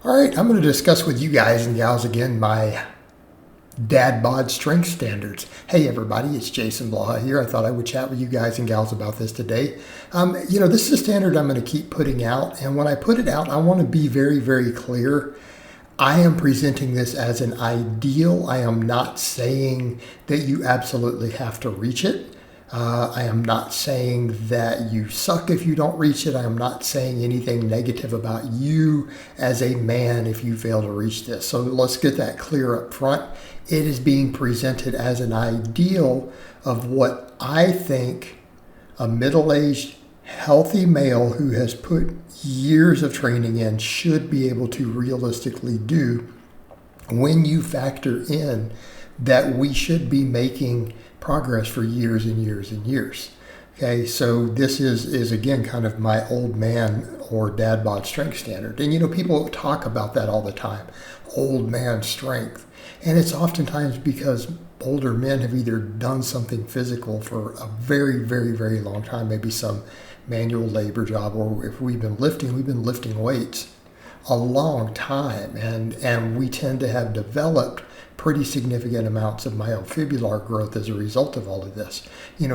All right, I'm going to discuss with you guys and gals again my Dadbod strength standards. Hey everybody, it's Jason Blaha here. I thought I would chat with you guys and gals about this today. This is a standard I'm going to keep putting out, and when I put it out, I want to be very, very clear. I am presenting this as an ideal. I am not saying that you absolutely have to reach it. I am not saying that you suck if you don't reach it. I am not saying anything negative about you as a man if you fail to reach this. So let's get that clear up front. It is being presented as an ideal of what I think a middle-aged, healthy male who has put years of training in should be able to realistically do when you factor in that we should be making progress for years and years and years. Okay, so this is again kind of my old man or dad bod strength standard. And people talk about that all the time, old man strength. And it's oftentimes because older men have either done something physical for a very, very, very long time, maybe some manual labor job, or if we've been lifting weights a long time, and we tend to have developed pretty significant amounts of myofibrillar growth as a result of all of this.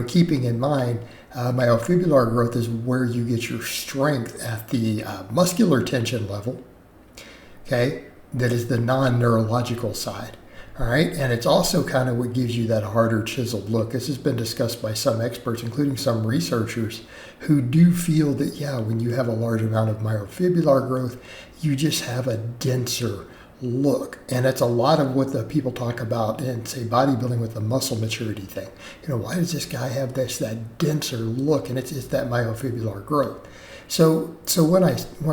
Keeping in mind, myofibrillar growth is where you get your strength at the muscular tension level, okay? That is the non-neurological side, all right? And it's also kind of what gives you that harder chiseled look. This has been discussed by some experts, including some researchers, who do feel that, when you have a large amount of myofibrillar growth, you just have a denser look. And it's a lot of what the people talk about in, say, bodybuilding with the muscle maturity thing. Why does this guy have that denser look? And it's that myofibrillar growth. So when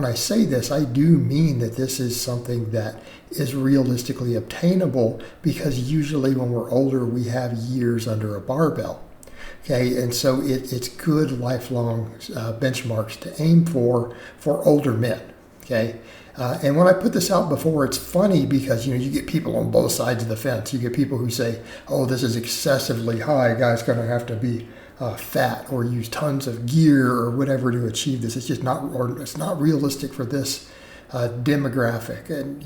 I say this, I do mean that this is something that is realistically obtainable, because usually when we're older, we have years under a barbell. Okay, and so it's good lifelong benchmarks to aim for older men. Okay. And when I put this out before, it's funny because, you get people on both sides of the fence. You get people who say, oh, this is excessively high. Guy's going to have to be fat or use tons of gear or whatever to achieve this. It's just not, or it's not realistic for this demographic. And,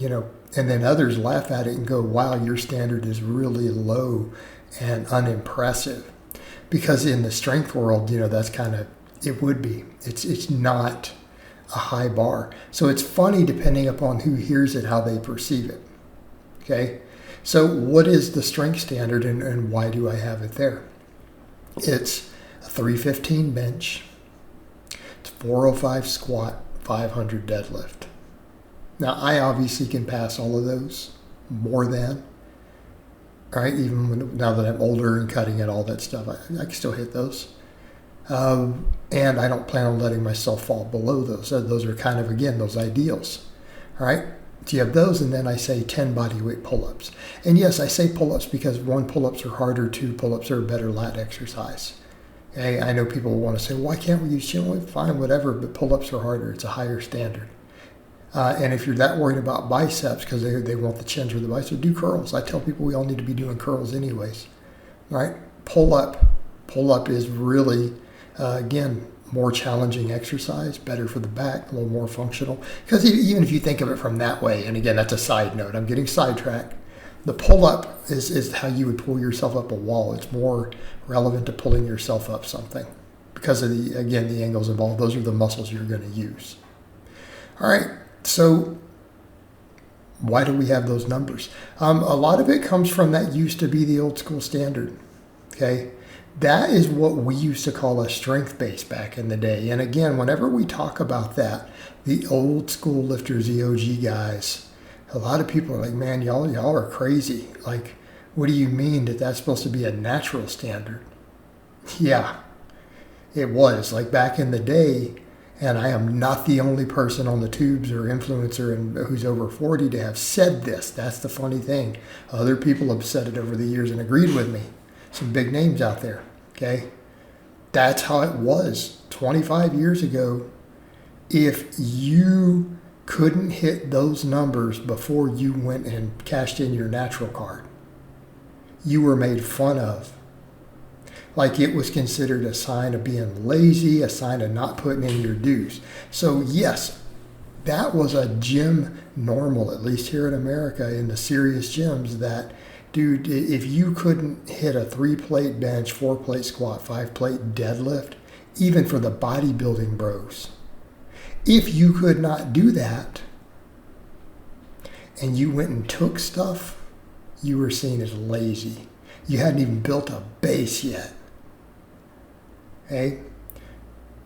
and then others laugh at it and go, wow, your standard is really low and unimpressive. Because in the strength world, that's kind of, it would be. It's not a high bar. So it's funny depending upon who hears it, how they perceive it. Okay. So what is the strength standard and why do I have it there? It's a 315 bench. It's 405 squat, 500 deadlift. Now I obviously can pass all of those more than, right? Even now that I'm older and cutting and all that stuff, I can still hit those. And I don't plan on letting myself fall below those. So those are kind of, again, those ideals. All right. So you have those, and then I say 10 bodyweight pull-ups. And yes, I say pull-ups because 1, pull-ups are harder, 2, pull-ups are a better lat exercise. Okay. I know people want to say, why can't we use chin? Well, fine, whatever, but pull-ups are harder. It's a higher standard. And if you're that worried about biceps because they want the chins or the biceps, do curls. I tell people we all need to be doing curls anyways. All right. Pull-up is really, again, more challenging exercise, better for the back, a little more functional. Because even if you think of it from that way, and again, that's a side note, I'm getting sidetracked. The pull-up is how you would pull yourself up a wall. It's more relevant to pulling yourself up something because of the angles involved. Those are the muscles you're going to use. All right, so why do we have those numbers? A lot of it comes from that used to be the old school standard, okay? That is what we used to call a strength base back in the day. And again, whenever we talk about that, the old school lifters, the OG guys, a lot of people are like, man, y'all are crazy. Like, what do you mean that that's supposed to be a natural standard? Yeah, it was. Like back in the day, and I am not the only person on the tubes or influencer who's over 40 to have said this. That's the funny thing. Other people have said it over the years and agreed with me. Some big names out there, okay? That's how it was 25 years ago. If you couldn't hit those numbers before you went and cashed in your natural card, you were made fun of. Like it was considered a sign of being lazy, a sign of not putting in your dues. So yes, that was a gym normal, at least here in America, in the serious gyms, that, dude, if you couldn't hit a 3-plate bench, 4-plate squat, 5-plate deadlift, even for the bodybuilding bros, if you could not do that and you went and took stuff, you were seen as lazy. You hadn't even built a base yet. Okay?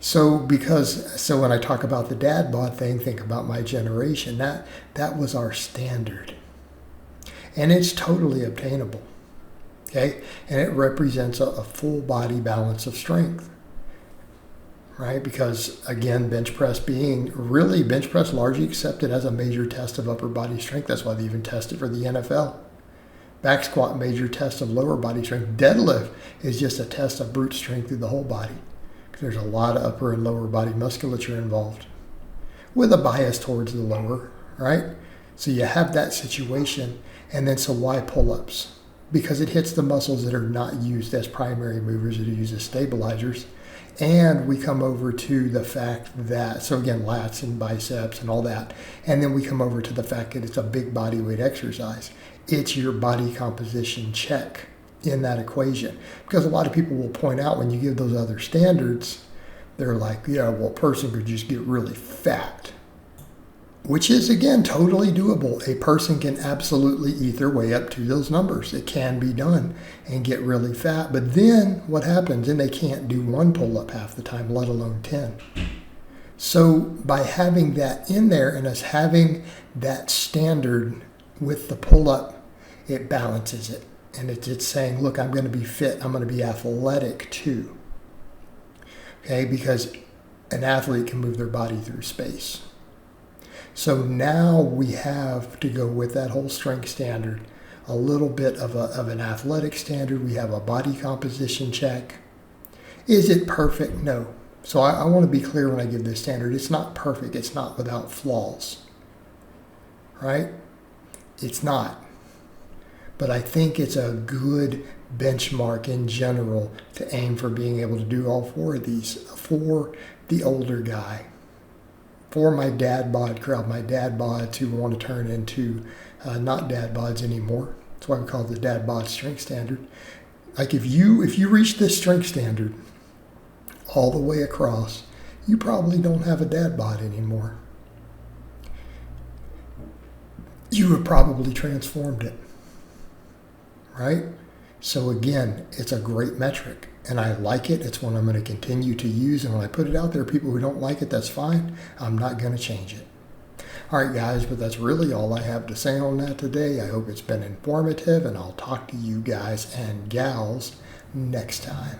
So when I talk about the dad bod thing, think about my generation. That was our standard. And it's totally obtainable. Okay? And it represents a full body balance of strength. Right? Because again, bench press largely accepted as a major test of upper body strength. That's why they even test it for the NFL. Back squat, major test of lower body strength. Deadlift is just a test of brute strength through the whole body. There's a lot of upper and lower body musculature involved with a bias towards the lower, right? So you have that situation. And then so why pull-ups? Because it hits the muscles that are not used as primary movers, that are used as stabilizers. And we come over to the fact that, so again, lats and biceps and all that. And then we come over to the fact that it's a big body weight exercise. It's your body composition check in that equation. Because a lot of people will point out when you give those other standards, they're like, yeah, well, a person could just get really fat. Which is, again, totally doable. A person can absolutely eat their way up to those numbers. It can be done and get really fat. But then what happens? Then they can't do 1 pull-up half the time, let alone 10. So by having that in there and us having that standard with the pull-up, it balances it. And it's saying, look, I'm going to be fit. I'm going to be athletic too. Okay, because an athlete can move their body through space. So now we have to go with that whole strength standard, a little bit of an athletic standard. We have a body composition check. Is it perfect? No. So I want to be clear when I give this standard. It's not perfect. It's not without flaws. Right? It's not. But I think it's a good benchmark in general to aim for being able to do all 4 of these for the older guy. For my dad bod crowd, my dad bods who want to turn into not dad bods anymore. That's why we call it the dad bod strength standard. Like if you reach this strength standard all the way across, you probably don't have a dad bod anymore. You have probably transformed it. Right? So again, it's a great metric and I like it. It's one I'm going to continue to use. And when I put it out there, people who don't like it, that's fine. I'm not going to change it. All right, guys, but that's really all I have to say on that today. I hope it's been informative and I'll talk to you guys and gals next time.